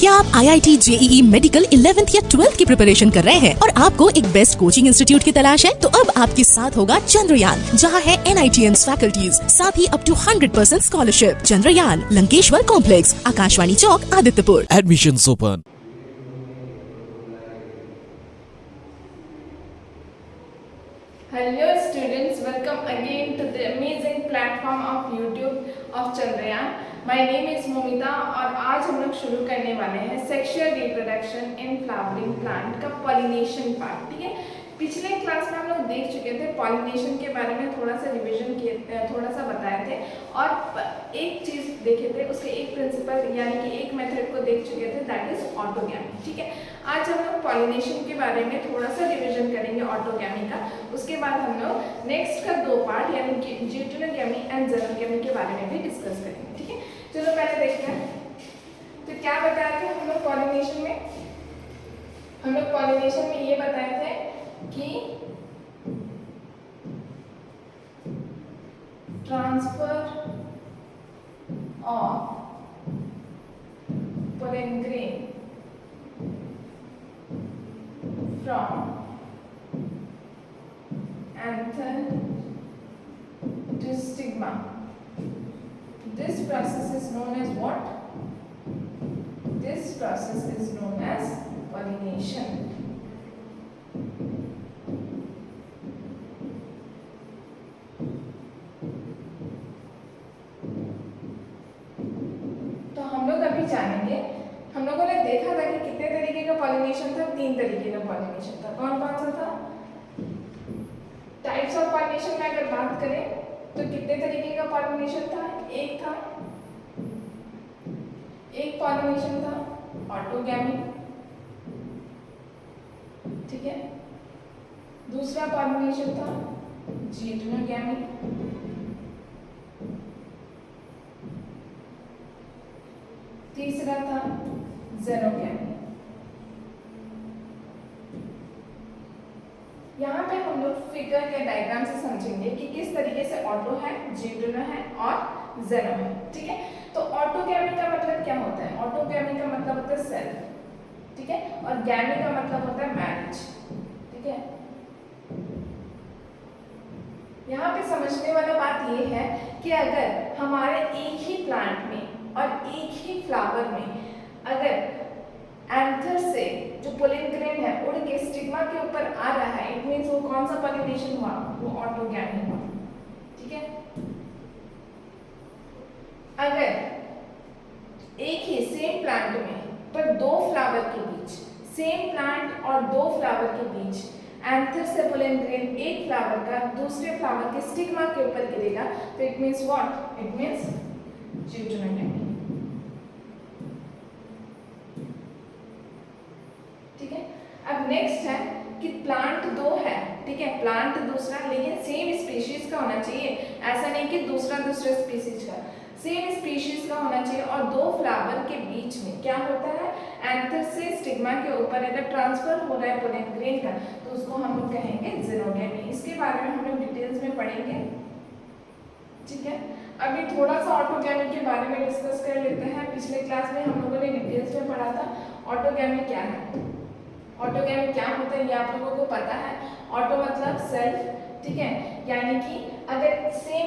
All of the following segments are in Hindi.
क्या आप IIT JEE मेडिकल 11th या 12th की प्रिपरेशन कर रहे हैं और आपको एक बेस्ट कोचिंग इंस्टीट्यूट की तलाश है? तो अब आपके साथ होगा चंद्रयान, जहां है NITS फैकल्टीज, साथ ही up to 100% scholarship. Chandrayaan, Lankeshwar complex, Akashvani Chowk, Adityapur. Admissions open. Hello students, welcome again to the amazing platform of YouTube of Chandrayaan. My name is Momita और आज हम लोग शुरू करने वाले हैं sexual reproduction in flowering plant का पॉलिनेशन पार्ट। ठीक है, पिछले क्लास में हम लोग देख चुके थे, पॉलिनेशन के बारे में थोड़ा सा रिवीजन किए, थोड़ा सा बताए थे और एक चीज़ देखे थे, उसके एक प्रिंसिपल यानी कि एक मेथड को देख चुके थे, दैट इज ऑटोगैमी। ठीक है, आज हम लोग पॉलिनेशन के बारे में थोड़ा सा रिवीजन करेंगे ऑटोगैमी का। उसके बाद हम लोग नेक्स्ट का दो पार्ट यानी कि ज्यूटेनोगैमी एंड जेनोगैमी के बारे में भी डिस्कस करेंगे। ठीक है, चलो पहले देखते हैं तो क्या बताया था हम लोग पॉलिनेशन में। हम लोग पॉलिनेशन में ये बताए थे कि transfer of pollen grain from anther to stigma. This process is known as what? This process is known as pollination. तो हम लोग अभी जानेंगे, हम लोगों ने देखा था कि कितने तरीके का पॉलिनेशन था, 3 तरीके का पॉलिनेशन था। कौन कौन सा था? टाइप्स ऑफ पॉलिनेशन में अगर बात करें तो कितने तरीके का पॉलिनेशन था? एक पॉलिनेशन था ऑटोगैमी। ठीक है, दूसरा पॉलिनेशन था ज्यूटेनोगैमी, तीसरा था जेनोगैमी। यहाँ पे हम लोग फिगर या डायग्राम से समझेंगे कि किस तरीके से ऑटो है, ज्यूटेनो है और जेनो है। ठीक है, तो ऑटोगैमी का मतलब क्या होता है? ऑटोगैमी का मतलब होता है सेल्फ। ठीक है, और गैमी का मतलब होता है मैरिज। ठीक है, यहाँ पे समझने वाला बात ये है कि अगर हमारे एक ही प्लांट में और एक ही फ्लावर में अगर एंथर से जो पोलन ग्रेन है उड़ के स्टिग्मा के ऊपर आ रहा है, इट मींस वो कौन सा पॉलिनेशन हुआ? वो ऑटोगैमी हुआ। ठीक है, अगर एक ही सेम प्लांट में पर दो फ्लावर के बीच, सेम प्लांट और दो फ्लावर के बीच एंथर से पोलन ग्रेन एक फ्लावर का दूसरे फ्लावर के स्टिग्मा के ऊपर गिरेगा तो it means what? It means geitonogamy. ठीक है, अब नेक्स्ट है कि प्लांट दो है। ठीक है, प्लांट दूसरा लेकिन सेम स्पीशीज का होना चाहिए, ऐसा नहीं कि दूसरा दूसरे स्पीशीज का, सेम स्पीशीज का होना चाहिए और दो फ्लावर के बीच में क्या होता है? एंथर से स्टिग्मा के ऊपर अगर ट्रांसफर हो रहा है पोलन ग्रेन का तो उसको हम लोग कहेंगे जेनोगैमी। इसके बारे में हम लोग डिटेल्स में पढ़ेंगे। ठीक है, अभी थोड़ा सा ऑटोगैमी के बारे में डिस्कस कर लेते हैं। पिछले क्लास में हम लोगों ने डिटेल्स में पढ़ा था ऑटोगैमी क्या है। ऑटोगैमी क्या होता है ये आप लोगों को पता है। ऑटो मतलब सेल्फ। ठीक है, यानी कि अगर सेम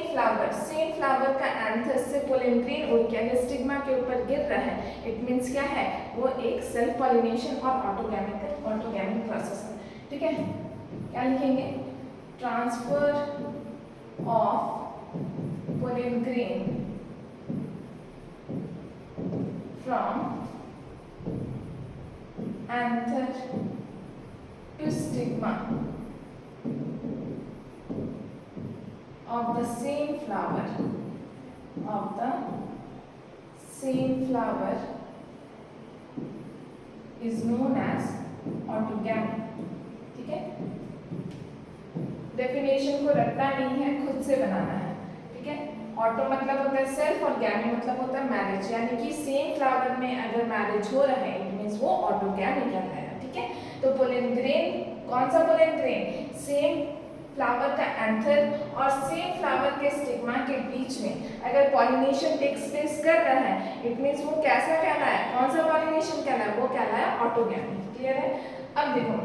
फ्लावर का एंथर से पोलन ग्रेन उड़ के अगर स्टिग्मा के ऊपर गिर रहा है, इट मींस क्या है? वो एक सेल्फ पॉलिनेशन और ऑटोगैमिक प्रोसेस है। ठीक है, क्या लिखेंगे? Transfer of pollen grain from anther to stigma of the same flower is known as autogamy। ठीक है, डेफिनेशन को रटना नहीं है, खुद से बनाना है। ठीक है, ऑटो मतलब होता है सेल्फ और गैमी मतलब होता है मैरिज, यानी कि सेम फ्लावर में अगर मैरिज हो रहा है इट मींस वो ऑटोगैमी कहलाएगा। ठीक है, तो पोलन ग्रेन, कौन सा पोलन ग्रेन? सेम फ्लावर का एंथर और सेम फ्लावर के स्टिग्मा के बीच में अगर पॉलिनेशन टेक्स प्लेस कर रहा है इट मींस वो कैसा कहलाया? कौन सा पॉलिनेशन कहलाया? कहलाया ऑटोगैमी। क्लियर है? अब देखो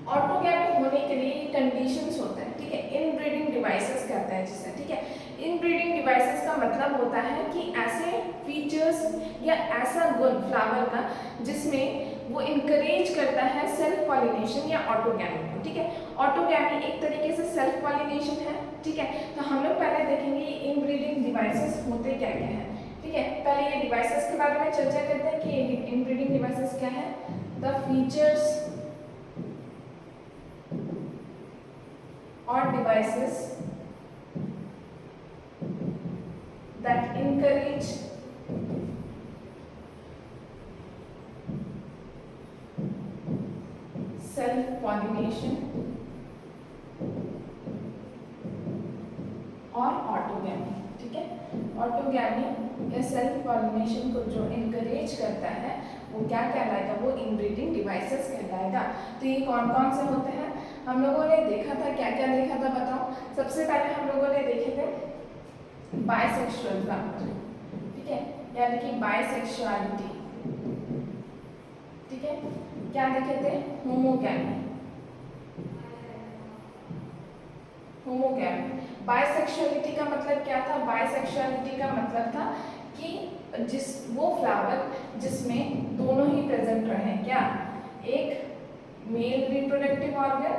ऑटोगैमी होने के लिए कंडीशंस होते हैं, ठीक है। इनब्रीडिंग डिवाइसेस कहते हैं जिसे, ठीक है। इनब्रीडिंग डिवाइसेस का मतलब होता है कि ऐसे फीचर्स या ऐसा गुण फ्लावर का जिसमें वो इनकरेज करता है सेल्फ पॉलिनेशन या ऑटोगैमी को, ठीक है। ऑटोगैमी एक तरीके से सेल्फ पॉलिनेशन है, ठीक है। तो हम लोग पहले देखेंगे इनब्रीडिंग डिवाइसेस होते क्या क्या है, ठीक है। पहले ये डिवाइसेस के बारे में चर्चा करते हैं कि इनब्रीडिंग डिवाइसेस क्या है। The features or devices that encourage self-pollination और ऑटोगैमी, ठीक है। ऑटोगैमी या सेल्फ पॉलिनेशन को जो इनकरेज करता है वो क्या कहलाएगा, वो इनब्रीडिंग डिवाइसेस कहलाएगा। तो ये कौन कौन से होते हैं हम लोगों ने देखा था, क्या क्या देखा था बताओ। सबसे पहले हम लोगों ने देखे थे बाइसेक्सुअल फ्लावर, ठीक है, यानी कि बाइसेक्सुअलिटी, ठीक है। क्या देखे थे, होमोगैमी, होमोगैमी। बाइसेक्सुअलिटी का मतलब क्या था, बाइसेक्सुअलिटी का मतलब था कि जिस वो फ्लावर जिसमें दोनों ही प्रेजेंट रहे, क्या, एक मेल रिप्रोडक्टिव ऑर्गन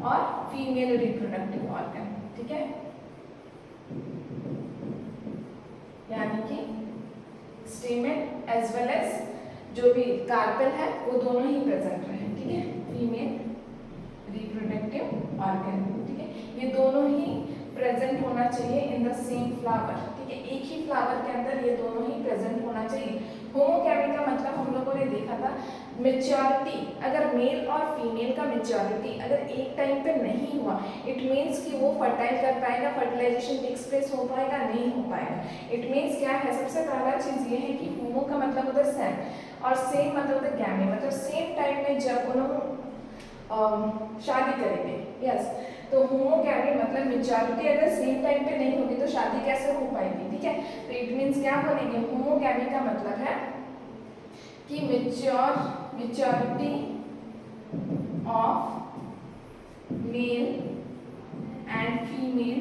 और फीमेल रिप्रोडक्टिव ऑर्गन, ठीक है। यानी कि स्टेमेन एज वेल एज जो भी कार्पेल है वो दोनों ही प्रेजेंट रहे, ठीक है, फीमेल रिप्रोडक्टिव ऑर्गन, ठीक है। ये दोनों ही प्रेजेंट होना चाहिए इन द सेम फ्लावर, ठीक है। एक ही फ्लावर के अंदर ये दोनों ही प्रेजेंट होना चाहिए। होमोगैमी का मतलब हम लोगों ने देखा था मेच्योरिटी, अगर मेल और फीमेल का मेच्योरिटी अगर एक टाइम पे नहीं हुआ, इट मीन्स कि वो फर्टाइल कर पाएगा, फर्टिलाइजेशन एक्सप्रेस हो पाएगा, नहीं हो पाएगा। इट मीन्स क्या है, सबसे पहला चीज ये है कि होमो का मतलब होता है सेम और सेम मतलब होता है गैमी, मतलब सेम टाइम में जब उन्होंने शादी करेंगे, यस। तो होमोगैमी मतलब मेच्योरिटी अगर सेम टाइम पे नहीं होगी तो शादी कैसे हो पाएगी, ठीक है। तो इट मीन्स क्या बोलेंगे, होमोगैमी का मतलब है कि maturity of male and female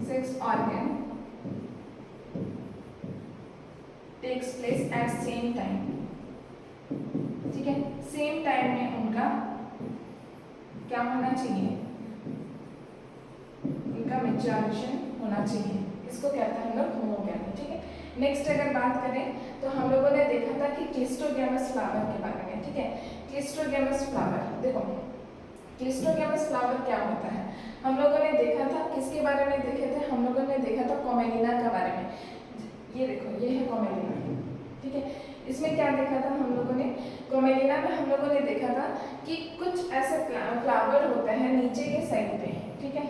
sex organ takes place at same time, ठीक है। सेम टाइम में उनका क्या होना चाहिए, उनका मेच्योरेशन होना चाहिए, इसको कहते हैं हम लोग होमोगैमी, ठीक है। नेक्स्ट अगर बात करें तो हम लोगों ने देखा था कि क्लिस्टोगैमस फ्लावर के बारे में, ठीक है। क्लिस्टोगैमस फ्लावर, देखो क्लिस्टोगैमस फ्लावर क्या होता है, हम लोगों ने देखा था, किसके बारे में देखे थे, हम लोगों ने देखा था कॉमेलिना के बारे में। ये देखो, ये है कॉमेलिना, ठीक है। इसमें क्या देखा था हम लोगों ने, कॉमेलिना में हम लोगों ने देखा था कि कुछ ऐसे फ्लावर होते हैं नीचे के साइड पे, ठीक है,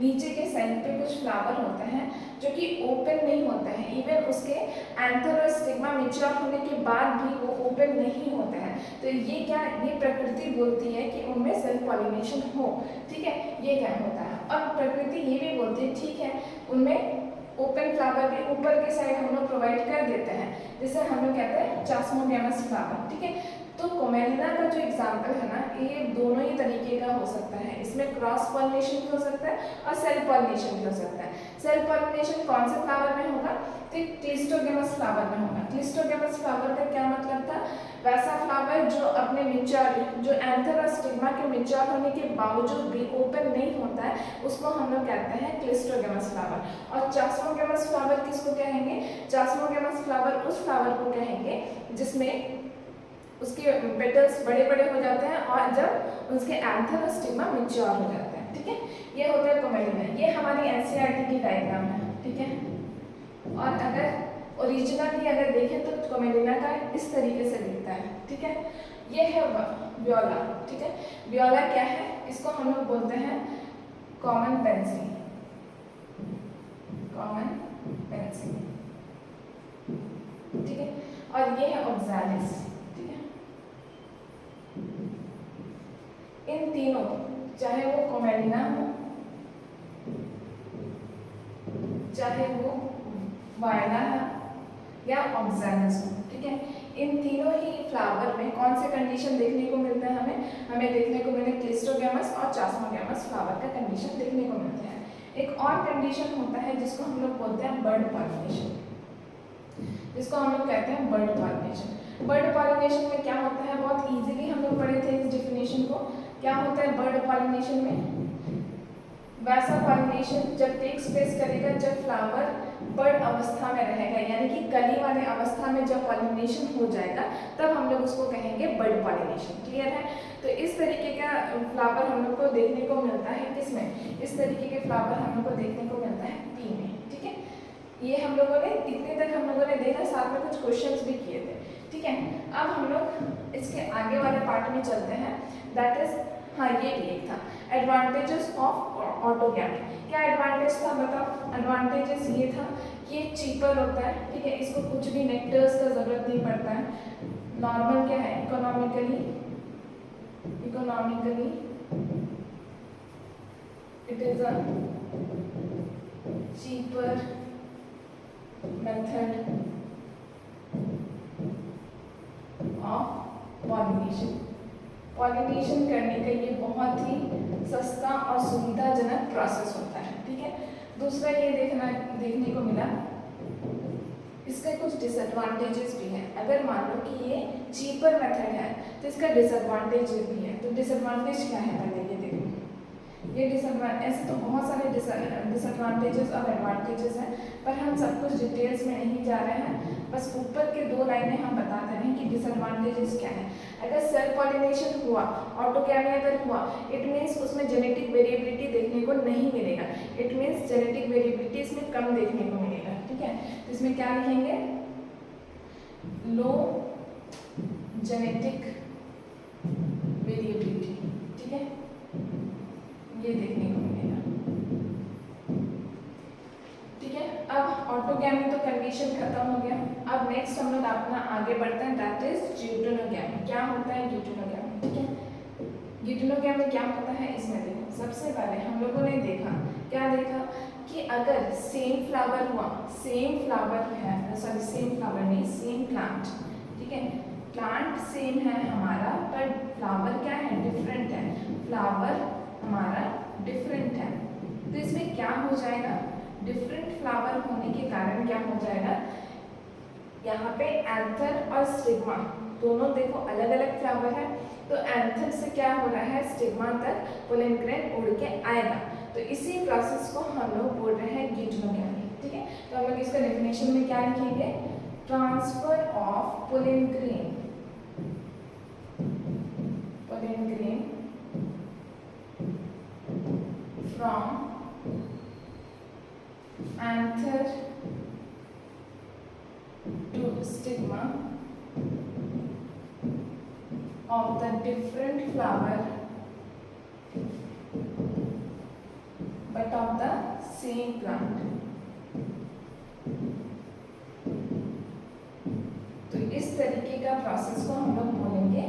नीचे के साइड पे कुछ फ्लावर होते हैं जो कि ओपन नहीं होते हैं, इवन उसके एंथर और स्टिग्मा मैच्योर होने के बाद भी वो ओपन नहीं होते हैं। तो ये क्या, ये प्रकृति बोलती है कि उनमें सेल्फ पॉलिनेशन हो, ठीक है, ये क्या होता है। और प्रकृति ये भी बोलती है, ठीक है, उनमें ओपन फ्लावर भी ऊपर के साइड हम लोग प्रोवाइड कर देते हैं, जिसे हम लोग कहते हैं चास्मोगैमस फ्लावर, ठीक है। तो कॉमेलिना का जो एग्जाम्पल है ना, ये दोनों ही तरीके का हो सकता है, इसमें क्रॉस पॉलिनेशन भी हो सकता है और सेल्फ पॉलिनेशन भी हो सकता है। सेल्फ पॉलिनेशन कौन से फ्लावर में होगा, तो क्लिस्टोगैमस फ्लावर में होगा। क्लिस्टोगैमस फ्लावर का क्या मतलब था, वैसा फ्लावर जो अपने मेच्योर, जो एंथर और स्टिग्मा के मेच्योर होने के बावजूद भी ओपन नहीं होता है, उसको हम लोग कहते हैं क्लिस्टोगैमस फ्लावर। और चास्मोगैमस फ्लावर किसको कहेंगे, चास्मोगैमस फ्लावर उस फ्लावर को कहेंगे जिसमें उसके पेटल्स बड़े बड़े हो जाते हैं और जब उसके एंथर और स्टिग्मा मैच्योर हो जाते हैं, ठीक है। ये होता है कॉमेलिना, ये हमारी एनसीईआरटी की डायग्राम है, ठीक है। और अगर ओरिजिनली अगर देखें तो कॉमेलिना का इस तरीके से दिखता है, ठीक है। ये है वियोला, ठीक है। वियोला क्या है, इसको हम लोग बोलते हैं कॉमन पेंसिल, कॉमन पेंसिल, ठीक है। और ये है ऑक्सालिस, ठीक है। इन तीनों, चाहे वो कॉमेलिना हो, चाहे वो वायला है, या ऑक्सैनिज्म। ठीक है, इन तीनों ही फ्लावर में कौन से कंडीशन देखने को मिलते हैं हमें देखने को मिले क्लिस्ट्रोगैमस और चास्मोगैमस फ्लावर का कंडीशन देखने को मिलते हैं। एक और कंडीशन होता है जिसको हम लोग बोलते हैं बर्ड पॉलिनेशन, जिसको हम लोग कहते हैं बर्ड पॉलिनेशन। बर्ड पॉलिनेशन में क्या होता है, बहुत इजीली हम लोग पढ़े थे इस डेफिनेशन को। क्या होता है बर्ड पॉलिनेशन में, वैसा पॉलिनेशन जब टेक्स प्लेस करेगा जब फ्लावर बर्ड अवस्था में रहेगा, यानी कि कली वाले अवस्था में जब पॉलिनेशन हो जाएगा तब हम लोग उसको कहेंगे बर्ड पॉलिनेशन। क्लियर है? तो इस तरीके का फ्लावर हम लोग को देखने को मिलता है किसमें, इस तरीके के फ्लावर हम लोग को देखने को मिलता है पी में। ठीक है, ये हम लोगों ने इतने तक हम लोगों ने देखा, साथ में कुछ क्वेश्चंस भी किए थे। ठीक है, अब हम लोग इसके आगे वाले पार्ट में चलते हैं, दैट इज, हाँ ये भी एक था एडवांटेजेस ऑफ ऑटोगैमी। क्या एडवांटेज था बताओ? एडवांटेजेस ये था कि ये चीपर होता है। ठीक है, इसको कुछ भी नेक्टर्स का जरूरत नहीं पड़ता है। नॉर्मल क्या है, economically it is a cheaper method of pollination. Pollination करने का ये बहुत ही सस्ता और सुविधाजनक प्रोसेस होता है। ठीक है, दूसरा ये देखने को मिला, इसके कुछ डिसएडवांटेजेस भी हैं। अगर मान लो कि ये चीपर मेथड है तो इसका डिसएडवांटेज भी है। तो डिसएडवांटेज क्या है पहले ये देखो। ये ऐसे तो बहुत सारे डिसएडवांटेजेस और एडवांटेजेस हैं, पर हम सब कुछ डिटेल्स में नहीं जा रहे हैं, बस ऊपर के दो लाइनें हम बता दे रहे हैं कि डिसएडवांटेजेस क्या है। अगर सेल्फ पॉलिनेशन हुआ, ऑटोगैमी अगर हुआ, इट मीन्स उसमें जेनेटिक वेरिएबिलिटी देखने को नहीं मिलेगा। इट मीन्स जेनेटिक वेरिएबिलिटी इसमें कम देखने को मिलेगा। ठीक है, तो इसमें क्या लिखेंगे, लो जेनेटिक वेरिएबिलिटी। ठीक है, ये देखने को मिलेगा। ठीक है, अब ऑटोगैमी तो कंडीशन खत्म हो गया। अब नेक्स्ट हम लोग अपना आगे बढ़ते हैं, दैट इज ड्यूटेनोगैमी। क्या होता है ड्यूटेनोगैमी? ठीक है, ड्यूटेनोगैमी क्या होता है, इसमें देखो सबसे पहले हम लोगों ने देखा, क्या देखा कि अगर सेम फ्लावर हुआ, सेम फ्लावर है, सॉरी सेम फ्लावर नहीं, सेम प्लांट। ठीक है, प्लांट सेम है हमारा, पर फ्लावर क्या है, डिफरेंट है। फ्लावर हमारा डिफरेंट है, तो इसमें क्या हो जाएगा, डिफरेंट फ्लावर होने के कारण क्या हो जाएगा, यहाँ पे एंथर और स्टिग्मा दोनों देखो अलग अलग फ्लावर है, तो एंथर से क्या हो रहा है, स्टिग्मा तक पोलन ग्रेन उड़ के आएगा। तो इसी प्रोसेस को हम लोग बोल रहे हैं ड्यूटेनोगैमी। ठीक है, तो हम लोग इसका डेफिनेशन में क्या लिखेंगे, transfer of pollen grain from anther to stigma of the different flower but of the same plant। तो इस तरीके का प्रोसेस को हम लोग बोलेंगे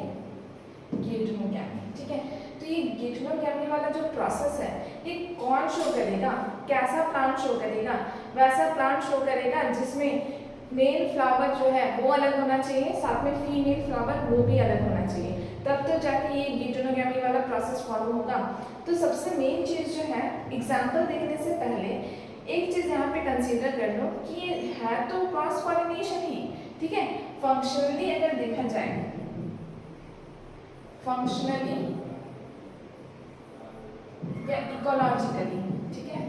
ड्यूटेनोगैमी। ठीक है, तो ये ड्यूटेनोगैमी वाला जो प्रोसेस है ये कौन शो करेगा, कैसा प्लांट शो करेगा, वैसा प्लांट शो करेगा जिसमें मेल फ्लावर जो है वो अलग होना चाहिए, साथ में फीमेल फ्लावर वो भी अलग होना चाहिए, तब तो जाके ये ड्यूटेनोगैमी वाला प्रोसेस फॉलो होगा। तो सबसे मेन चीज़ जो है, एग्जाम्पल देखने से पहले एक चीज़ यहाँ पे कंसीडर कर लो कि ये है तो क्रॉस पॉलिनेशन ही। ठीक है, फंक्शनली अगर देखा जाए, फंक्शनली या इकोलॉजिकली, ठीक है,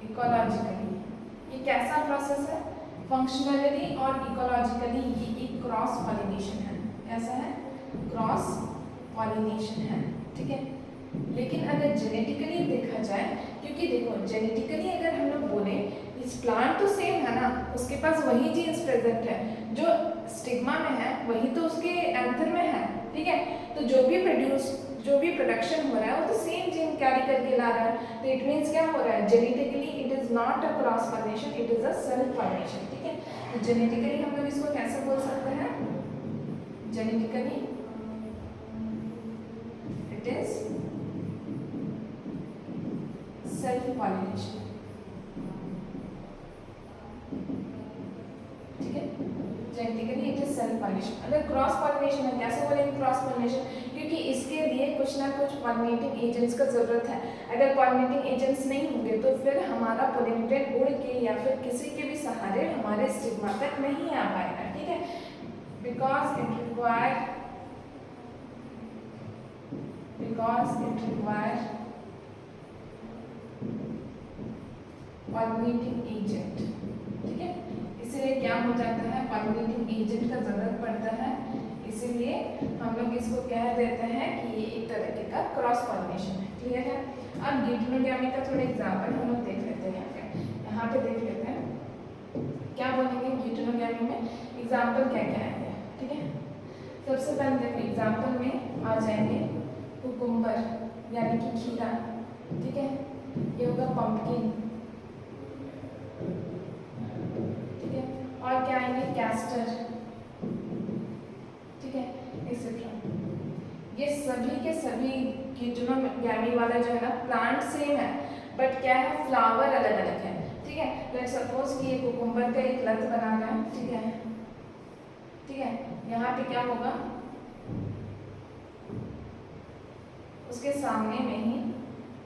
इकोलॉजिकली ये कैसा प्रोसेस है, फंक्शनली और इकोलॉजिकली ये एक क्रॉस पॉलिनेशन है। कैसा है, क्रॉस पॉलिनेशन है। ठीक है, लेकिन अगर जेनेटिकली देखा जाए, क्योंकि देखो जेनेटिकली अगर हम लोग बोले इस प्लांट तो सेम है ना, उसके पास वही जीन्स प्रेजेंट है जो स्टिग्मा में है, वही तो उसके एंथर में है। ठीक है, तो जो भी प्रोडक्शन हो रहा है वो तो सेम जीन कैरी करके ला रहा है। तो इट मीन्स क्या हो रहा है, genetically it is not a cross pollination, it is a self pollination. ठीक है, तो जेनेटिकली हम लोग इसको कैसे बोल सकते हैं, genetically it is self pollination. Genetically it is self pollination. अगर क्रॉस पॉलिनेशन है, कैसे बोलेंगे क्रॉस पॉलिनेशन? क्योंकि इसके लिए कुछ ना कुछ पॉलिनेटिंग एजेंट्स का जरूरत है। अगर पॉलिनेटिंग एजेंट्स नहीं होंगे तो फिर हमारा पोलिनेटेड उड़ के या फिर किसी के भी सहारे हमारे स्टिग्मा तक नहीं आ पाएगा, ठीक है, because it require pollinating agent, ठीक है। इसीलिए क्या हो जाता है, पॉलिनेटिंग एजेंट का जरूरत पड़ता है, इसीलिए हम लोग इसको कह देते हैं कि ये एक तरीके का क्रॉस पॉलिनेशन है, क्लियर है। अब गिटोनोगैमी का थोड़ा एग्जाम्पल हम लोग देख लेते हैं। यहाँ पे देख लेते हैं क्या बोलेंगे गिटोनोगैमी में, एग्जाम्पल क्या क्या आएंगे, ठीक है। सबसे पहले देखो एग्जाम्पल में आ जाएंगे कुकुम्बर यानी कि खीरा, ठीक है, ये होगा पंपकिन, ठीक है, और क्या आएंगे कैस्टर, ठीक है, एक्सेट्रा। ये सभी के सभी गिटोनोगैमी वाला जो है ना प्लांट सेम है, बट क्या है फ्लावर अलग अलग है, ठीक है। लेट्स सपोज कि ये कुकुम्बर का एक लत बनाना है, ठीक है, ठीक है। यहाँ पे क्या होगा, उसके सामने में ही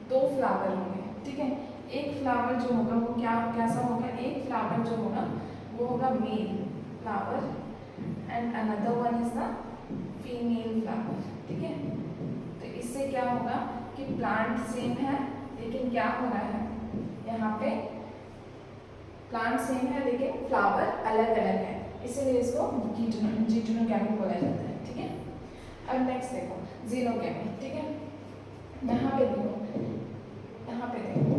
दो फ्लावर होंगे, ठीक है। एक फ्लावर जो होगा वो कैसा होगा, एक फ्लावर जो होगा वो होगा male flower and another one is the female flower, ठीक है। तो इससे क्या होगा कि प्लांट सेम है लेकिन क्या हो रहा है, यहाँ पे प्लांट सेम है लेकिन फ्लावर अलग अलग है, इसीलिए इसको गिटोनोगैमी बोला जाता है, ठीक है। अब नेक्स्ट देखो जीनोगैमी, ठीक है। यहाँ पे देखो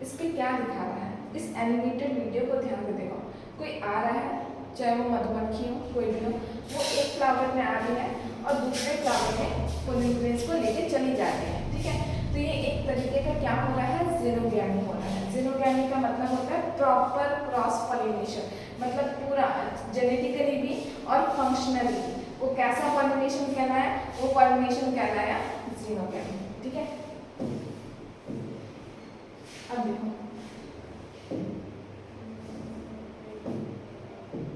इस पे क्या दिखा रहा है, इस एनिमेटेड वीडियो को ध्यान से देखो। कोई आ रहा है, चाहे वो मधुमक्खी हो कोई भी हो, वो एक फ्लावर में आ रही है और दूसरे फ्लावर में पोलिन ग्रेन्स को लेके चली जा रही है, ठीक है। तो ये एक तरीके का क्या हो रहा है, जीनोगैमी हो रहा है। जीनोगैमी का मतलब होता है प्रॉपर क्रॉस पॉलिनेशन, मतलब पूरा जेनेटिकली भी और फंक्शनली भी। वो कैसा पॉलिनेशन कहलाया, वो पॉलिनेशन कहलाया जीनोगैमी, ठीक है। अब देखो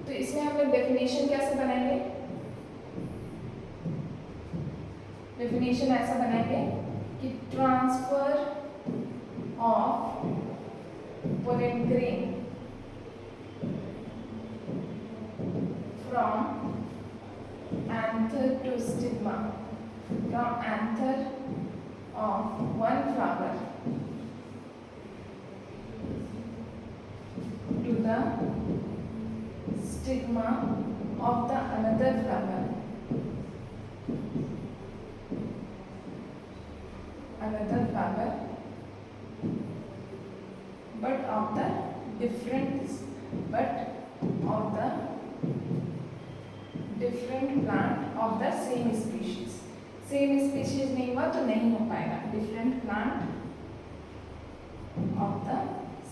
तो इसमें हम लोग डेफिनेशन कैसे बनाएंगे, डेफिनेशन ऐसा बनाएंगे कि transfer of pollen grain from anther to stigma, from anther of one flower to the stigma of the another flower, but of the different plant of the same species. Same species नहीं हुआ तो नहीं हो पाएगा, different plant of the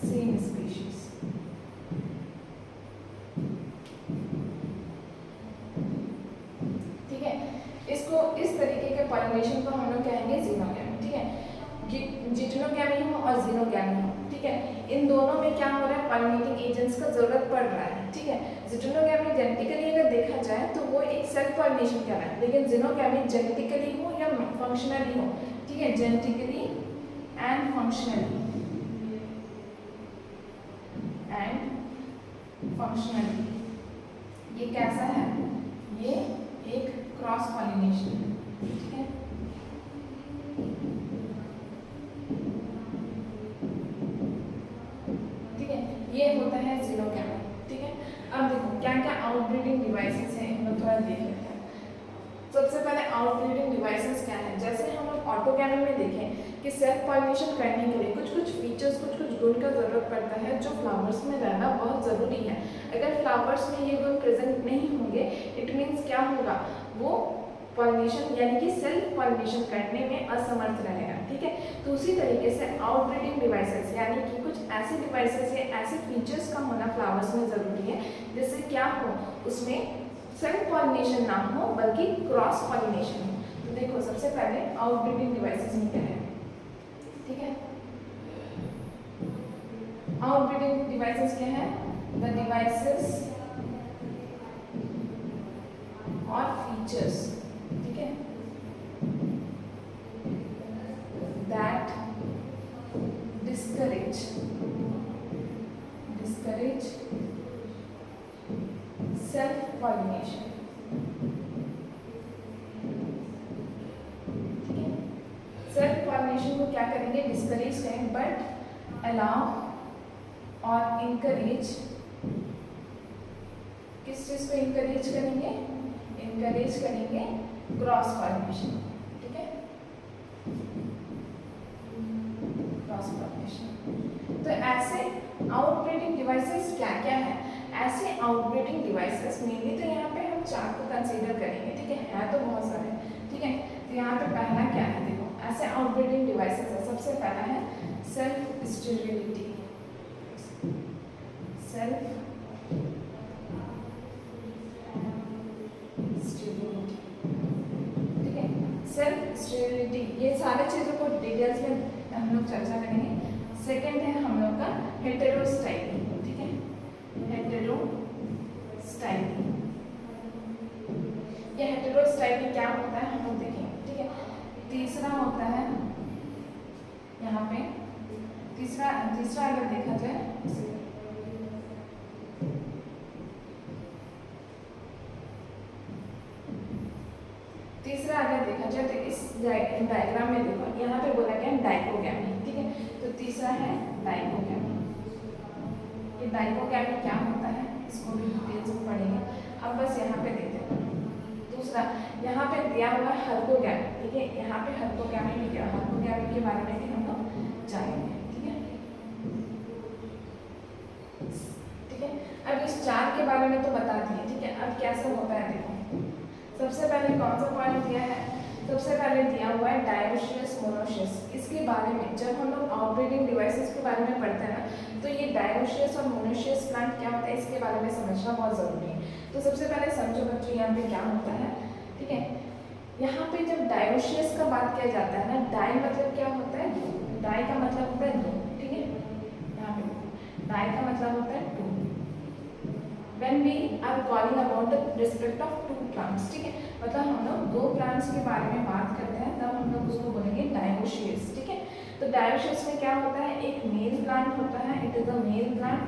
same species, ठीक है। इसको इस तरीके के पॉलिनेशन को हम लोग कहेंगे जीनोगैमी, ठीक है। जिटोनोगैमी हो और जीनोगैमी हो, ठीक है, इन दोनों में क्या हो रहा है, पॉलिनेटिंग एजेंट्स का जरूरत पड़ रहा है, ठीक है। जिटोनोगैमी जेनेटिकली अगर देखा जाए तो वो एक सेल्फ पॉलिनेशन कह रहा है, लेकिन जीनोगैमी जेनेटिकली हो या फंक्शनली हो, ठीक है, जेनेटिकली एंड फंक्शनली ये कैसा है, ये एक क्रॉस पॉलिनेशन है, ठीक है। ये होता है जीनोगैमी, ठीक है। अब देखो क्या क्या आउटब्रीडिंग डिवाइसेस हैं, हम लोग थोड़ा देख लेते हैं। सबसे पहले आउटब्रीडिंग डिवाइसेस क्या है, जैसे हम लोग ऑटोगैमी में देखें कि सेल्फ पॉलिनेशन करने के लिए कुछ कुछ फीचर्स, कुछ कुछ गुण का जरूरत पड़ता है जो फ्लावर्स में रहना बहुत ज़रूरी है। अगर फ्लावर्स में ये गुण प्रेजेंट नहीं होंगे, इट मीन्स क्या होगा, वो पॉलिनेशन यानी कि सेल्फ पॉलिनेशन करने में असमर्थ रहेगा, ठीक है। तो उसी तरीके से आउटब्रीडिंग डिवाइसेस यानी कि कुछ ऐसे डिवाइसेस या ऐसे फीचर्स का होना फ्लावर्स में ज़रूरी है जिससे क्या हो, उसमें सेल्फ पॉलिनेशन ना हो बल्कि क्रॉस पॉलिनेशन हो। तो देखो सबसे पहले आउटब्रीडिंग डिवाइसेस में क्या है, ठीक है। आउटब्रीडिंग डिवाइसेस क्या है, द डिवाइसेस फीचर्स, ठीक है, दैट discourage self pollination, ठीक है। सेल्फ पॉलिनेशन को क्या करेंगे, डिस्करेज करेंगे, बट अलाउ और इनकरेज, किस चीज को इनकरेज करेंगे, इनकरेज करेंगे क्रॉस पॉलिनेशन, ठीक है, क्रॉस पॉलिनेशन। तो ऐसे आउटब्रीडिंग डिवाइसेस क्या क्या है, ऐसे आउटब्रीडिंग डिवाइसेस मेनली तो यहाँ पे हम 4 को कंसीडर करेंगे, ठीक है तो बहुत सारे, ठीक है। तो यहाँ पे पहला क्या है, देखो ऐसे आउटब्रीडिंग डिवाइसेस है, सबसे पहला है सेल्फ स्टेरिलिटी, सेल्फ स्टेरिलिटी, ठीक है, सेल्फ स्टेरिलिटी, ये सारे चीजों को डिटेल्स में हम लोग चर्चा करेंगे। सेकेंड है हम लोग का हेटेरोस्टाइली, ठीक है, हेटेरोस्टाइली, ये हेटेरोस्टाइली क्या होता है हम लोग देखेंगे, ठीक है। तीसरा होता है यहाँ पे, तीसरा अगर देखा जाए, तीसरा अगर देखा जाए तो इस डायग्राम में देखो यहाँ पे बोला गया डाइकोगैमी, ठीक है। तो तीसरा है डाइकोगैमी, ये डाइकोगैमी क्या होता है इसको भी डिटेल्स में पढ़ेंगे, अब बस यहाँ पे देख देते हैं। दूसरा यहाँ पे दिया हुआ है हर्कोगैमी, ठीक है, यहाँ पे हर्कोगैमी भी दिया, हर्कोगैमी के बारे में भी हम लोग जानेंगे, ठीक है, ठीक है। अब इस 4 के बारे में तो बता दिए, ठीक है। अब कैसे होता है देखो, सबसे पहले कौन सा पॉइंट दिया है, सबसे पहले दिया हुआ है डायोशियस मोनोशियस। इसके बारे में जब हम लोग आउटब्रीडिंग डिवाइसेस के बारे में पढ़ते हैं ना, तो ये डायोशियस और मोनोशियस प्लांट क्या होता है इसके बारे में समझना बहुत ज़रूरी है। तो सबसे पहले समझो बच्चों यहाँ पे क्या होता है, ठीक है। यहाँ पे जब डायोशियस का बात किया जाता है ना, डाई मतलब क्या होता है, डाई का मतलब होता है 2, ठीक है, यहाँ पे डाई का मतलब होता है 2। When we are calling about the respect of 2 plants, ठीक है, मतलब हम लोग 2 प्लांट्स के बारे में बात करते हैं तब हम लोग उसको बोलेंगे डायोशियस, ठीक है। तो डायोशियस में क्या होता है, एक मेल प्लांट होता है, it is a male plant,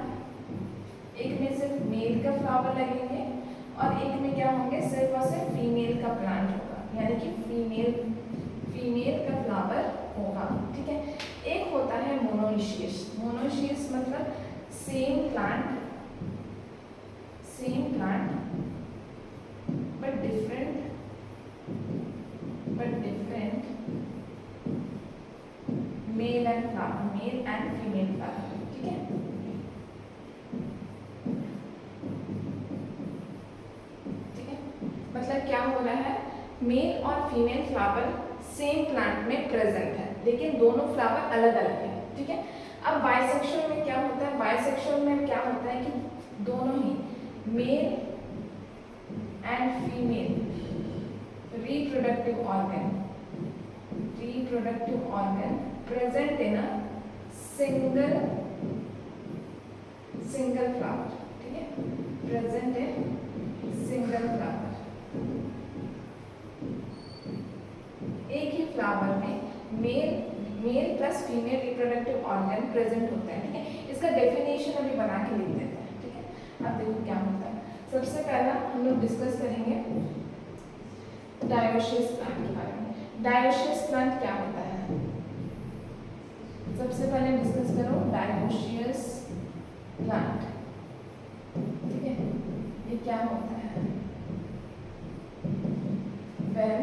एक में सिर्फ मेल का फ्लावर लगेंगे और एक में क्या होंगे, सिर्फ और सिर्फ फीमेल का प्लांट होगा, यानी कि फीमेल का फ्लावर होगा, ठीक है। एक होता है मोनोइशियस, मोनोइशियस मतलब same plant but different male and female flower, ठीक है, ठीक है। मतलब क्या हो रहा है, मेल और फीमेल फ्लावर सेम प्लांट में प्रेजेंट है, लेकिन दोनों फ्लावर अलग अलग है, ठीक है। अब बाइसेक्सुअल में क्या होता है, बाइसेक्सुअल में क्या होता है कि दोनों ही male and female reproductive organ present in a single flower, ठीक है, present in single flower, एक ही फ्लावर में male plus female reproductive organ present होता है, ठीक है। इसका डेफिनेशन अभी बना के लिख देते हैं, ठीक है। अब देखो क्या होता है, सबसे पहला हम लोग डिस्कस करेंगे डायोशियस प्लांट के बारे में। डायोशियस प्लांट क्या होता है, सबसे पहले डिस्कस करो डायोशियस प्लांट, ठीक है। ये क्या होता है, when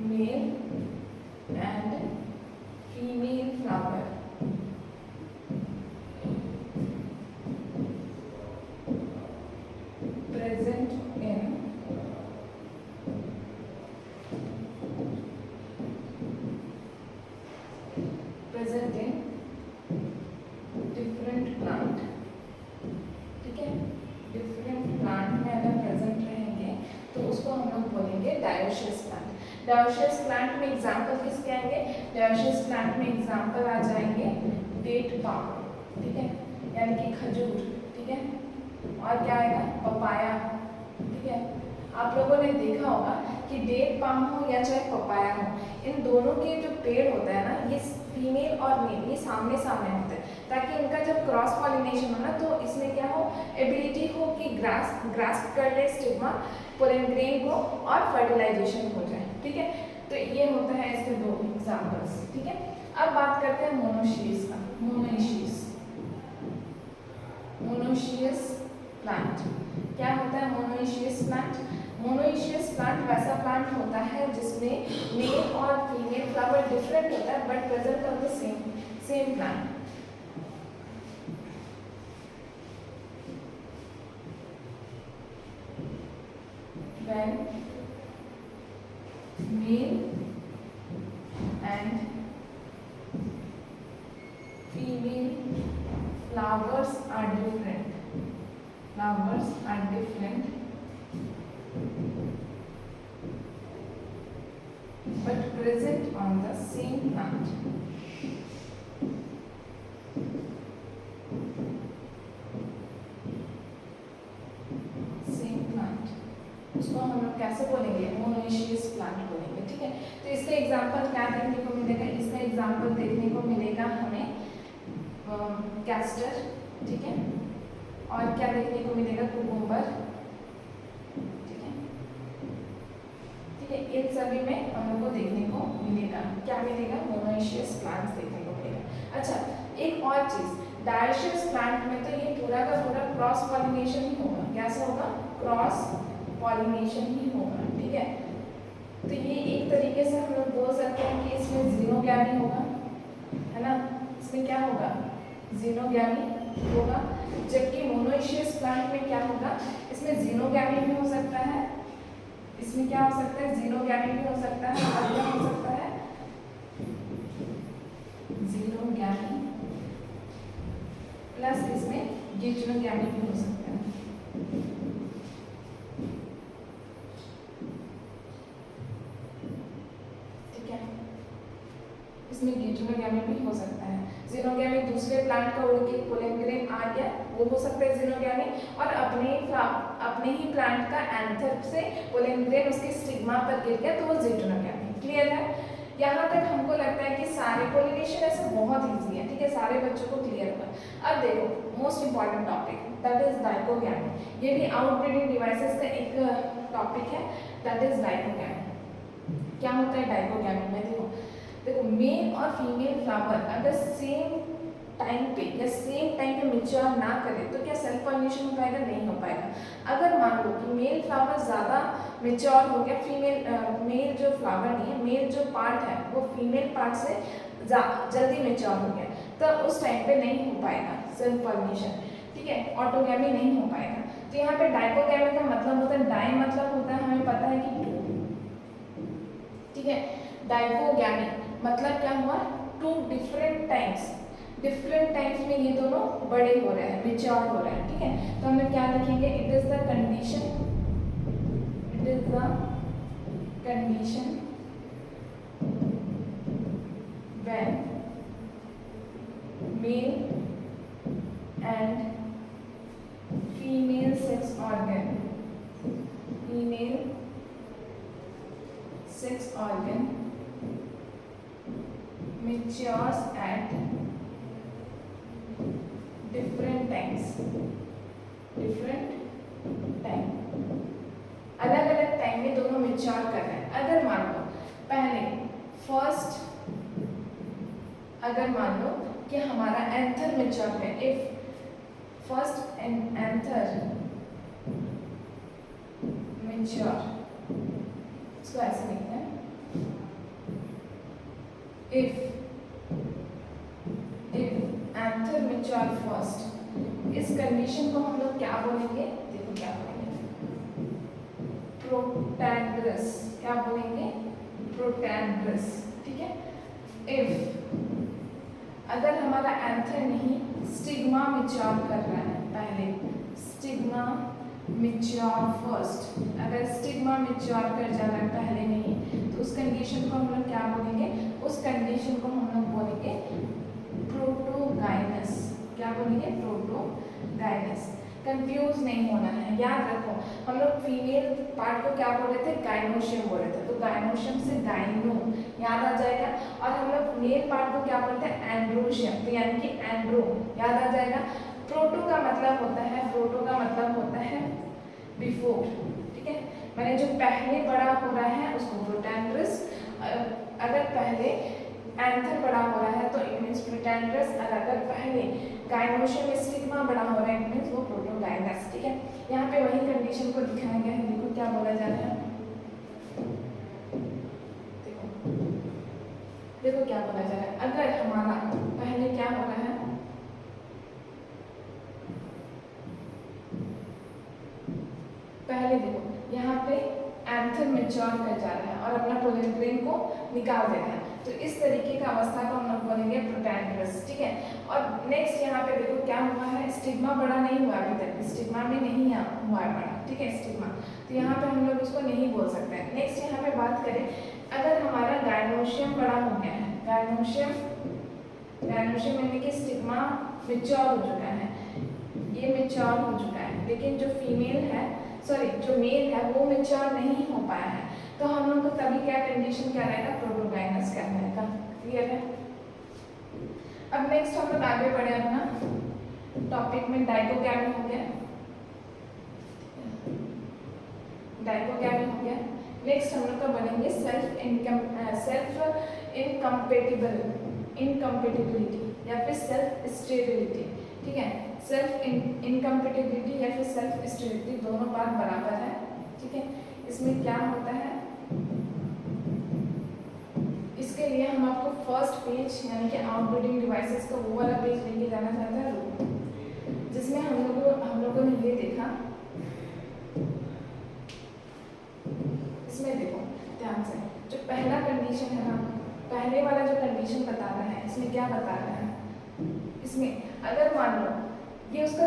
male and female flower present in different plant, ठीक है, डिफरेंट प्लांट में अगर प्रेजेंट रहेंगे तो उसको हम लोग बोलेंगे डायोशियस प्लांट। डायोशियस प्लांट में एग्जांपल किसके आएंगे, डायोशियस प्लांट में एग्जांपल आ जाएंगे डेट पाम, ठीक है, यानी कि खजूर, ठीक है, और क्या आएगा, पपाया, ठीक है, आप लोगों ने देखा होगा कि डेट पाम हो या चाहे पपाया हो, इन दोनों के जो पेड़ होता है ना, ये फीमेल और मेल ये सामने सामने होते हैं, ताकि इनका जब क्रॉस पॉलिनेशन हो ना तो इसमें क्या हो, एबिलिटी हो कि ग्रास्प कर ले स्टिग्मा पोलन ग्रेन को और फर्टिलाइजेशन हो जाए। ठीक है, तो ये होता है इसके दो एग्जाम्पल्स। ठीक है, अब बात करते हैं मोनोशियस का। मोनोशियस प्लांट क्या होता है? मोनोशियस प्लांट, मोनोशियस प्लांट वैसा प्लांट होता है जिसमें मेल और फीमेल फ्लावर डिफरेंट होता है but present on the same plant. When male and female flowers are different, but present on the same plant. उसको हम लोग कैसे बोलेंगे? मोनोशियस प्लांट बोलेंगे। ठीक है, तो इसका एग्जांपल क्या देखने को मिलेगा? इसका एग्जांपल देखने को मिलेगा हमें कैस्टर, ठीक है, और क्या देखने को मिलेगा? कुकुम्बर। ठीक है, ठीक है, इन सभी में हम लोग को देखने को मिलेगा, क्या मिलेगा? मोनोशियस प्लांट्स देखने को मिलेगा। अच्छा, एक और चीज, डायोशियस प्लांट में तो ये पूरा का पूरा क्रॉस पॉलिनेशन ही होगा। कैसा होगा? क्रॉस पॉलिनेशन ही होगा। ठीक है, तो ये एक तरीके से हम लोग बोल सकते हैं कि इसमें जीनोगैमी होगा, है ना? इसमें क्या होगा? जीनोगैमी होगा। जबकि मोनोशियस प्लांट में क्या होगा? इसमें जीनोगैमी भी हो सकता है, इसमें क्या हो सकता है? जीनोगैमी भी हो सकता है, और क्या हो सकता है? जीनोगैमी प्लस इसमें गिचनोगैमी भी हो सकता है। इसमें गिचनोगैमी भी हो सकता है। जीनोगैमी दूसरे प्लांट का उड़ के पोलन ग्रेन आ गया, वो हो सकता है जीनोगैमी, और अपने ही प्लांट का एंथर से पोलन ग्रेन उसके स्टिग्मा पर गिर गया, तो वो जीनोगैमी। क्लियर है? यहाँ तक हमको लगता है कि सारे पोलिनेशन ऐसे बहुत इजी है। ठीक है, सारे बच्चों को क्लियर होगा। अब देखो most important topic, that is dichogamy. ये भी आउटब्रीडिंग डिवाइसेस का एक टॉपिक है, दैट इज डाइकोगैमी। क्या होता है डाइकोगैमी में? देखो मेल और फीमेल फ्लावर अगर सेम टाइम पे या सेम टाइम पे मैच्योर ना करे तो क्या सेल्फ पॉलिनेशन हो पाएगा? नहीं हो पाएगा। अगर मान लो कि मेल फ्लावर ज़्यादा मैच्योर हो गया, मेल जो फ्लावर नहीं है, मेल जो पार्ट है वो फीमेल पार्ट से जल्दी मैच्योर हो गया, तो उस टाइम पे नहीं हो पाएगा सेल्फ पॉलिनेशन। ठीक है, ऑटोगैमी नहीं हो पाएगा। तो यहाँ पे डाइकोगैमी का मतलब होता है, डाई मतलब होता है हमें पता है कि टू। ठीक है, डाइकोगैमी मतलब क्या हुआ? टू डिफरेंट टाइम्स में ये दोनों बड़े हो रहे हैं, मैच्योर हो रहे हैं। ठीक है, तो हमें क्या लिखेंगे? It is the condition when mail and female sex organ matures at different time, अलग अलग टाइम में दोनों मैच्योर कर रहे हैं। अगर मान लो अगर मान लो कि हमारा एंथर मैच्योर है, इफ फर्स्ट एंथर मैच्योर, इसको ऐसे लिखते हैं, if anther mature first, इस कंडीशन को हम लोग क्या बोलेंगे? देखो क्या बोलेंगे? प्रोटैंड्रस। क्या बोलेंगे? प्रोटैंड्रस। ठीक है, if अगर हमारा एंथर नहीं स्टिग्मा मैच्योर कर रहा है, पहले स्टिग्मा मैच्योर फर्स्ट, अगर स्टिग्मा मैच्योर कर जा रहा है पहले नहीं, तो उस कंडीशन को हम लोग क्या बोलेंगे? उस कंडीशन को हम लोग बोलेंगे प्रोटोगाइनस। क्या बोलेंगे, प्रोटोगाइनस। कंफ्यूज नहीं होना है, याद रखो हम लोग फीमेल पार्ट को क्या बोल रहे थे, गाइनोशियम बोल रहे थे, तो गाइनोशियम से गाइनो याद आ जाएगा। और हम लोग मेल पार्ट को क्या बोलते हैं, एंड्रोशियम, तो यानी कि एंड्रो याद आ जाएगा। प्रोटो का मतलब होता है, प्रोटो का मतलब होता है बिफोर, ठीक है, मैंने जो पहले बड़ा हो रहा है उसको प्रोटैंड्रस, अगर पहले एंथर बड़ा हो रहा है तो इट मीन्स प्रोटैंड्रस, और अगर पहले गाइनोशियम स्टिग्मा बड़ा हो रहा है इट मीन्स वो प्रोटोगाइनस, ठीक है। यहाँ पे वही कंडीशन को दिखाया गया है, देखो क्या बोला जा रहा है, देखो क्या बोला जा रहा है, अगर हमारा पहले क्या हो रहा है, पहले देखो यहाँ पे एंथर मैच्योर कर जा रहा है और अपना पोलन ग्रेन को निकाल दे रहा है, तो इस तरीके का अवस्था को हम लोग बोलेंगे प्रोटैंड्रस, ठीक है। और नेक्स्ट यहाँ पे देखो क्या हुआ है, स्टिग्मा बड़ा नहीं हुआ अभी तक, स्टिग्मा में नहीं हुआ है बड़ा, ठीक है, स्टिग्मा, तो यहाँ पे हम लोग उसको नहीं बोल सकते हैं। नेक्स्ट यहाँ पे बात करें, अगर हमारा गाइनोशियम बड़ा हो गया है, गाइनोशियम यानी कि स्टिग्मा मैच्योर हो चुका है, ये मैच्योर हो चुका है, लेकिन जो फीमेल है सॉरी जो मेल है वो मैच्योर नहीं हो पाया है, तो हम लोग को तभी क्या कंडीशन क्या रहेगा, प्रोटोगाइनस क्या रहेगा, क्लियर है। अब नेक्स्ट हम लोग आगे बढ़े अपना टॉपिक में, डाइकोगैमी हो गया, डाइकोगैमी हो गया। नेक्स्ट हम लोग का बनेंगे सेल्फ इनकम्पेटिबिलिटी या फिर सेल्फ स्टेबिलिटी, ठीक है, सेल्फ इनकम्पेटिबिलिटी या फिर सेल्फ स्टेबिलिटी दोनों बात बराबर है, ठीक है। इसमें क्या होता है, इसके लिए हम आपको फर्स्ट पेज यानी कि आउटब्रीडिंग डिवाइसेस का वो वाला पेज लेके जाना चाहता है, जिसमें हम लोगों ने ये देखा, इसमें देखो ध्यान से, जो पहला कंडीशन है ना, पहले वाला जो कंडीशन बता रहा है, इसमें क्या बता रहा है, इसमें अगर मान लो ये उसका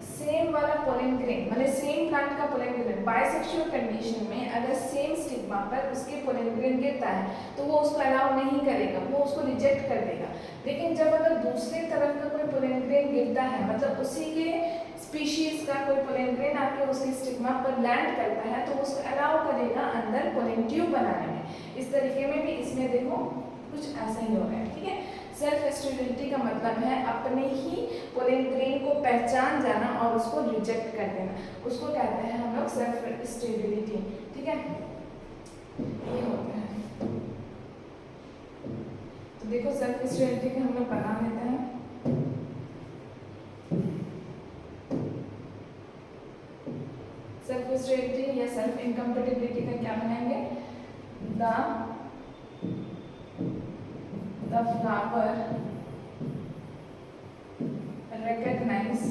सेम वाला पोलन ग्रेन मतलब सेम प्लांट का पोलन ग्रेन बाइसेक्सुअल कंडीशन में अगर सेम स्टिग्मा पर उसके पोलन ग्रेन गिरता है तो वो उसको अलाउ नहीं करेगा, वो उसको रिजेक्ट कर देगा। लेकिन जब अगर दूसरी तरफ का कोई पोलन ग्रेन गिरता है मतलब उसी के स्पीशीज का कोई पोलन ग्रेन आके उसके स्टिग्मा पर लैंड करता है तो उसको अलाउ करेगा अंदर पोलन ट्यूब बनाने में। इस तरीके में भी इसमें देखो कुछ ऐसा ही हो रहा है, ठीक है। सेल्फ स्टेबिलिटी का मतलब है अपने ही पोलन ग्रेन को पहचान जाना और उसको रिजेक्ट कर देना, उसको कहते हैं हम लोग सेल्फ स्टेबिलिटी, ठीक है, ये होता है। तो देखो सेल्फ स्टेबिलिटी का हम लोग बना लेते हैं, सेल्फ स्टेबिलिटी या सेल्फ इनकम्पेटिबिलिटी का क्या बनाएंगे, the flower recognize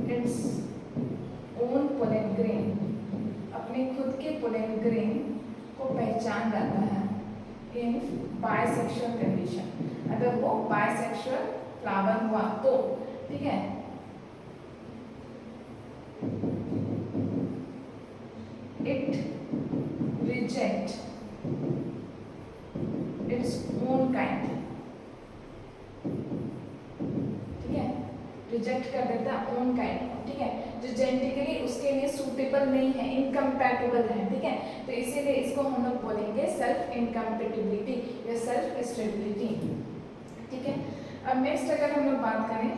its own pollen grain, अपने खुद के पोलन ग्रेन को पहचान जाता है इन बायसेक्सुअल कंडीशन। अगर वो बायसेक्सुअल फ्लावर हुआ तो, ठीक है, it reject its own kind, ठीक है, रिजेक्ट कर देता है ओन काइंड, ठीक है, जो जेनेटिकली उसके लिए सूटेबल नहीं है, इनकम्पैटिबल है, ठीक है। तो इसीलिए इसको हम लोग बोलेंगे सेल्फ इनकम्पैटिबिलिटी या सेल्फ स्टेबिलिटी, ठीक है। अब नेक्स्ट अगर हम लोग बात करें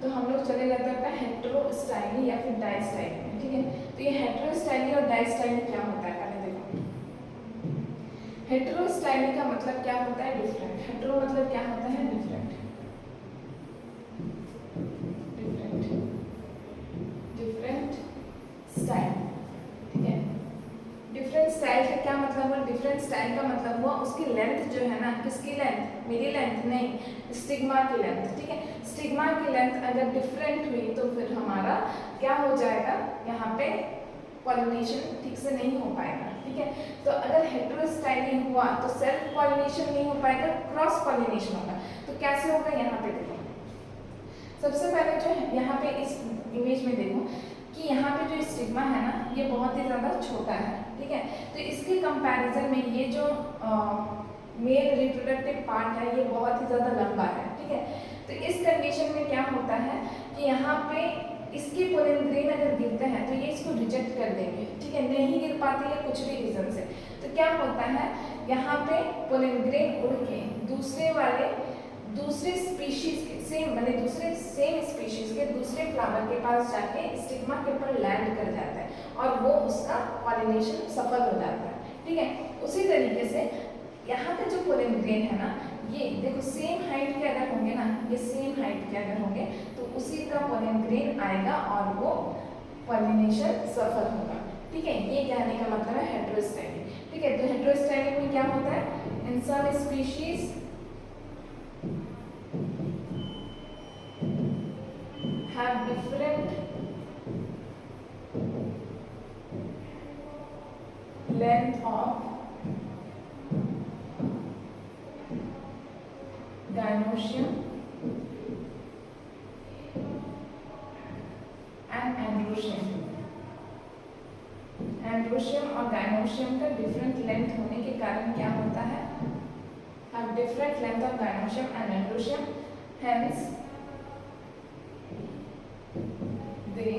तो हम लोग चले जाते हैं अपना हेटेरोस्टाइली या फिर डाइस्टाइली में, ठीक है। तो ये हेटेरोस्टाइली और डाइस्टाइली क्या होता है पहले देखो। हेटेरोस्टाइली का मतलब क्या होता है, डिफरेंट। हेटेरो मतलब क्या होता है, डिफरेंट, डिफरेंट स्टाइल, ठीक है। डिफरेंट स्टाइल का क्या मतलब हुआ, डिफरेंट स्टाइल का मतलब हुआ उसकी लेंथ जो है ना, किसकी लेंथ, मेरी लेंथ नहीं, स्टिग्मा की लेंथ, ठीक है। स्टिग्मा की लेंथ अगर डिफरेंट हुई तो फिर हमारा क्या हो जाएगा, यहाँ पे पॉलिनेशन ठीक से नहीं हो पाएगा, ठीक है। तो अगर हेटेरोस्टाइली हुआ तो सेल्फ पॉलिनेशन नहीं हो पाएगा, क्रॉस पॉलिनेशन होगा। तो कैसे होगा, यहाँ पे देखो, सबसे पहले जो है यहाँ पे इस इमेज में देखो कि यहाँ पे जो स्टिग्मा है ना ये बहुत ही ज़्यादा छोटा है, ठीक है। तो इसके कंपैरिजन में ये जो मेल रिप्रोडक्टिव पार्ट है ये बहुत ही ज़्यादा लंबा है, ठीक है। तो इस कंडीशन में क्या होता है कि यहाँ पे इसके पोलन ग्रेन अगर गिरते हैं तो ये इसको रिजेक्ट कर देंगे, ठीक है, नहीं गिर पाते या कुछ भी रीजन से। तो क्या होता है यहाँ पे पोलन ग्रेन उड़ के दूसरे स्पीशीज के सेम स्पीशीज के दूसरे फ्लावर के पास जाके स्टिग्मा के ऊपर लैंड कर जाता है और वो उसका पॉलिनेशन सफल हो जाता है, ठीक है। उसी तरीके से यहाँ पे जो पोलन ग्रेन है ना, ये देखो सेम हाइट के अगर होंगे ना, ये सेम हाइट के अगर होंगे तो उसी का पोलन ग्रेन आएगा और वो पॉलिनेशन सफल होगा, ठीक है। ये कहने का मतलब है हेटेरोस्टाइलिक, ठीक है। तो हेटेरोस्टाइलिक में क्या होता है, in some species have different length of gynoecium and androecium। Androecium और गायनोशियम का डिफरेंट लेंथ होने के कारण क्या होता है, have different length of gynoecium and androecium, hence they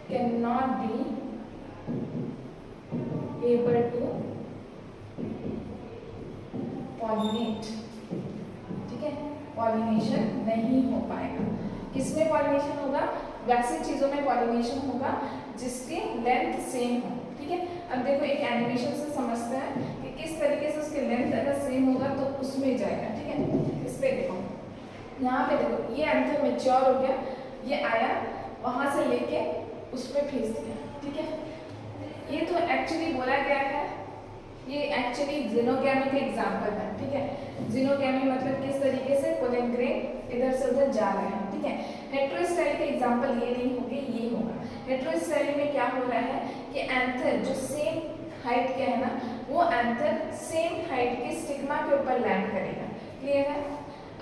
cannot be able to pollinate, ठीक है। पॉलिनेशन नहीं हो पाएगा। किसमें पॉलिनेशन होगा, वैसी चीजों में पॉलिनेशन होगा जिसकी लेंथ सेम हो, ठीक है। अब देखो एक एनिमेशन से समझते हैं कि किस तरीके से उसकी लेंथ अगर सेम होगा तो उसमें जाएगा, ठीक है। इस पे देखो, यहाँ पे देखो ये एंथर मैच्योर हो गया, ये आया वहां से लेके उस पर भेज दिया, ठीक है। ये तो एक्चुअली बोला गया है, ये एक्चुअली जिनोगैमी का एग्जांपल है, ठीक है। जिनोगैमी मतलब किस तरीके से पोलन ग्रेन इधर से उधर जा रहे हैं, ठीक है। हेटेरोस्टाइल का एग्जांपल ये नहीं होगी, ये होगा। हेटेरोस्टाइल में क्या हो रहा है कि एंथर जो सेम हाइट के है ना, वो एंथर सेम हाइट के स्टिग्मा के ऊपर लैंड करेगा, क्लियर है।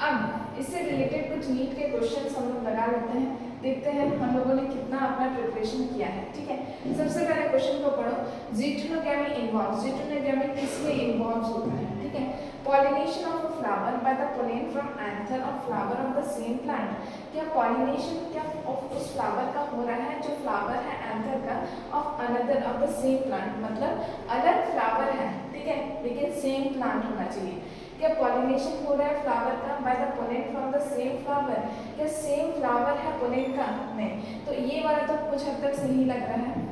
अब इससे रिलेटेड कुछ नीट के क्वेश्चंस हम लोग लगा लेते हैं, देखते हैं हम लोगों ने कितना अपना प्रिपरेशन किया है, ठीक है। सबसे पहले क्वेश्चन को पढ़ो, ज़ीटोनोगैमी इन्वॉल्व्स, ज़ीटोनोगैमी किसमें इन्वॉल्व्स होता है, ठीक है। Pollination of a flower by the pollen from anther of flower of the same plant. क्या पॉलिनेशन क्या ऑफ उस फ्लावर का हो रहा है जो फ्लावर है एंथर का, of another of the same plant, मतलब अलग फ्लावर है, ठीक है, लेकिन सेम प्लांट होना चाहिए। क्या पॉलिनेशन हो रहा है फ्लावर का by the pollen from the same flower, क्या सेम फ्लावर है पोलन का, नहीं। तो ये वाला तो कुछ हद तक सही लग रहा है,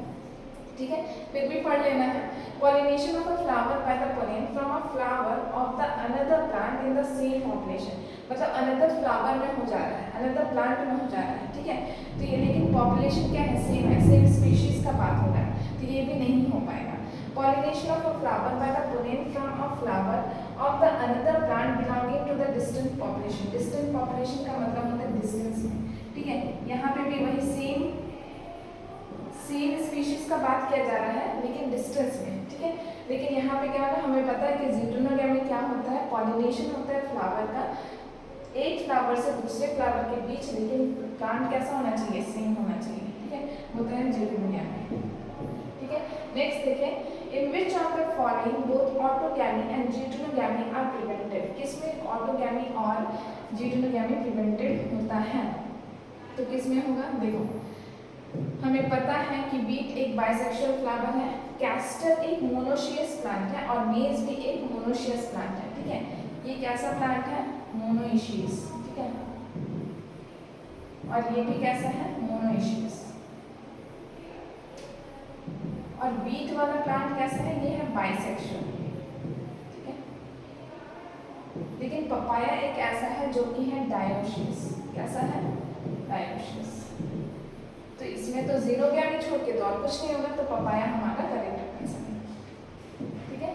ठीक है, फिर भी पढ़ लेना है। Pollination of a flower by the pollen from a flower of the another plant in the same population, मतलब अनदर फ्लावर में हो जा रहा है, अनदर प्लांट में हो जा रहा है, ठीक है। तो ये लेकिन पॉपुलेशन क्या है, सेम है, सेम स्पीशीज का बात हो रहा है, तो ये भी नहीं हो पाएगा। Pollination of a flower by the pollen from a flower of the another plant belonging to the distant population। distant population का मतलब होता है distance में, ठीक है। यहाँ पे भी वही सेम स्पीशीज का बात किया जा रहा है लेकिन डिस्टेंस में, ठीक है। लेकिन यहाँ पे क्या होगा, हमें पता है कि ज़ीटोनोगैमी क्या होता है, पॉलिनेशन होता है फ्लावर का एक फ्लावर से दूसरे फ्लावर के बीच, लेकिन प्लांट कैसा होना चाहिए, सेम होना चाहिए, ठीक है, होता है ज़ीटोनोगैमी, ठीक है। नेक्स्ट देखें, in which of the following both autogamy and ज़ीटोनोगैमी are prevented। किसमें ऑटोगैमी और ज़ीटोनोगैमी प्रिवेंटेड होता है, तो किसमें होगा, देखो हमें पता है कि बीट एक बाइसेक्सुअल फ्लावर है, कैस्टर एक मोनोशियस प्लांट है और मेज भी एक मोनोशियस प्लांट है, ठीक है। ये कैसा प्लांट है, मोनोइशियस, ठीक है, और ये भी कैसा है, मोनोइशियस। और बीट वाला प्लांट कैसा है, ये है बाइसेक्सुअल, ठीक है। लेकिन पपाया एक ऐसा है जो कि है डायोशियस, कैसा है, डायोशियस। तो इसमें तो ज़ीनोगैमी छोड़ के तो और कुछ नहीं होगा, तो पपाया हमारा करेक्ट आंसर है, ठीक है।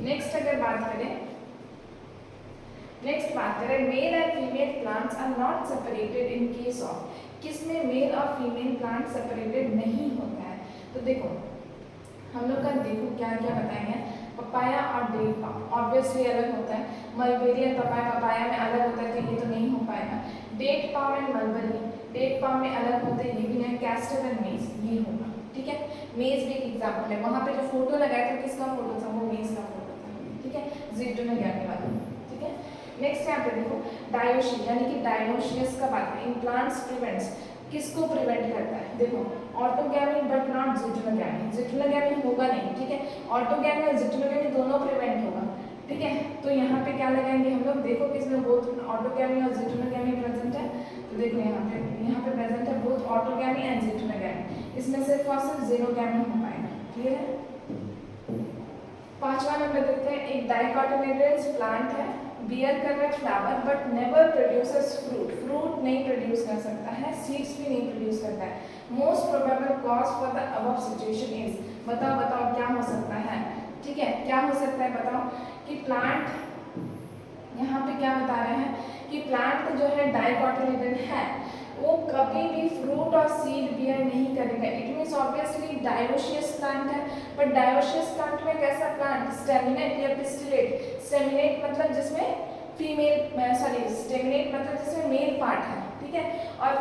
नेक्स्ट अगर बात करें, male and female plants are not separated in case of, किसमें मेल और फीमेल प्लांट सेपरेटेड नहीं होता है। तो देखो हम लोग का देखो क्या क्या बताएंगे, पपाया और डेट पाम ऑब्वियसली अलग होता है, मलबेरी और पपाया में अलग होता है, तो ये तो नहीं हो पाएगा। Date palm and mulberry, date palm में अलग होते हैं, ये भी नहीं, कैस्टर एंड मेज ये होगा, ठीक है। मेज भी एक एग्जाम्पल है, वहाँ पे जो फोटो लगाया था किसका फोटो था, वो मेज का फोटो था, ठीक है, ज़िटोनोगामी वाला, ठीक है। नेक्स्ट यहाँ पे देखो डायोशी यानी कि डायनोशियस का बात है। इम्प्लांट्स प्रिवेंट्स, किसको प्रिवेंट करता है, देखो ऑटोगैमी बट नॉट ज़िटोनोगामी, ज़िटोनोगामी होगा नहीं, ठीक है, ऑटोगैमी और ज़िटोनोगामी दोनों प्रिवेंट होगा, ठीक है। तो यहाँ पे क्या लगाएंगे हम लोग, देखो किसमें बोथ ऑटोगैमी और ज़िटोनोगामी प्रेजेंट है, तो देखो यहाँ पे प्रेजेंट है बोथ ऑटोगैमी एंड ज़िटोनोगामी, इसमें सिर्फ और सिर्फ ज़ीनोगामी हो पाएगा, क्लियर है। पांचवा नंबर देखते हैं, एक डाइकोटिलेडोनस प्लांट है, बियर कर रहा है flower but never produces fruit, fruit नहीं प्रोड्यूस कर सकता है, सीड्स भी नहीं प्रोड्यूस करता है। Most probable cause for the above situation is, बताओ बताओ क्या हो सकता है, ठीक है, क्या हो सकता है बताओ, कि प्लांट यहाँ पे क्या बता रहे हैं कि प्लांट जो है डाइकोटिलेडोन है वो कभी भी फ्रूट और सीड बियर नहीं करेगा। It means obviously dioecious plant है, बट डायोशियस प्लांट में कैसा प्लांट, स्टेमिनेट या पिस्टिलेट, स्टेमिनेट मतलब जिसमें फीमेल स्टेमिनेट मतलब जिसमें मेल पार्ट है, ठीक है, और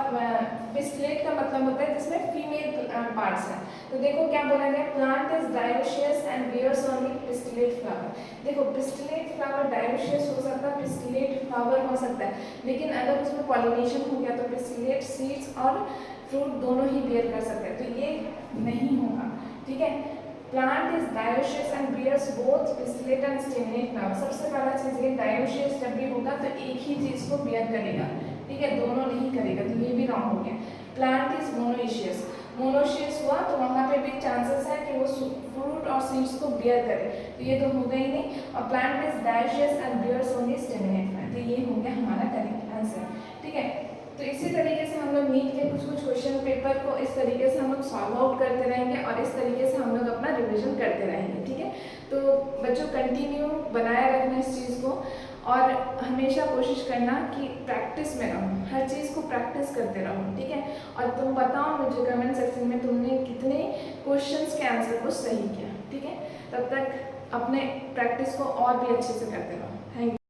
पिस्टिलेट का मतलब होता है जिसमें फीमेल पार्ट्स हैं। तो देखो क्या बोला गया, plant is dioecious and bears only pistillate flower. देखो पिस्टिलेट फ्लावर डायोशियस हो सकता है, पिस्टिलेट फ्लावर हो सकता है, लेकिन अगर उसमें पॉलिनेशन हो गया तो पिस्टिलेट सीड्स और फ्रूट दोनों ही बियर कर सकते हैं, तो ये नहीं होगा, ठीक है। Plant is dioecious and bears both pistillate and staminate flower. सबसे पहला चीज ये, डायोशियस जब भी होगा तो एक ही चीज को बियर करेगा, ठीक है, दोनों नहीं करेगा, तो ये भी रॉन्ग हो गया। प्लांट इज मोनोइशियस, मोनोशियस हुआ तो वहाँ पे भी चांसेस है कि वो फ्रूट और सीड्स को बियर करे, तो ये तो होगा ही नहीं। और plant is dioecious and bears only staminate flower, तो ये हो गया हमारा करेक्ट आंसर, ठीक है। तो इसी तरीके से हम लोग नीट के कुछ क्वेश्चन पेपर को इस तरीके से हम लोग सॉल्व आउट करते रहेंगे और इस तरीके से हम लोग अपना रिवीजन करते रहेंगे, ठीक है। तो बच्चों कंटिन्यू बनाए रखना इस चीज़ को और हमेशा कोशिश करना कि प्रैक्टिस में रहो, हर चीज़ को प्रैक्टिस करते रहो, ठीक है। और तुम बताओ मुझे कमेंट सेक्शन में तुमने कितने क्वेश्चंस के आंसर को सही किया, ठीक है। तब तक अपने प्रैक्टिस को और भी अच्छे से करते रहो। Thank you.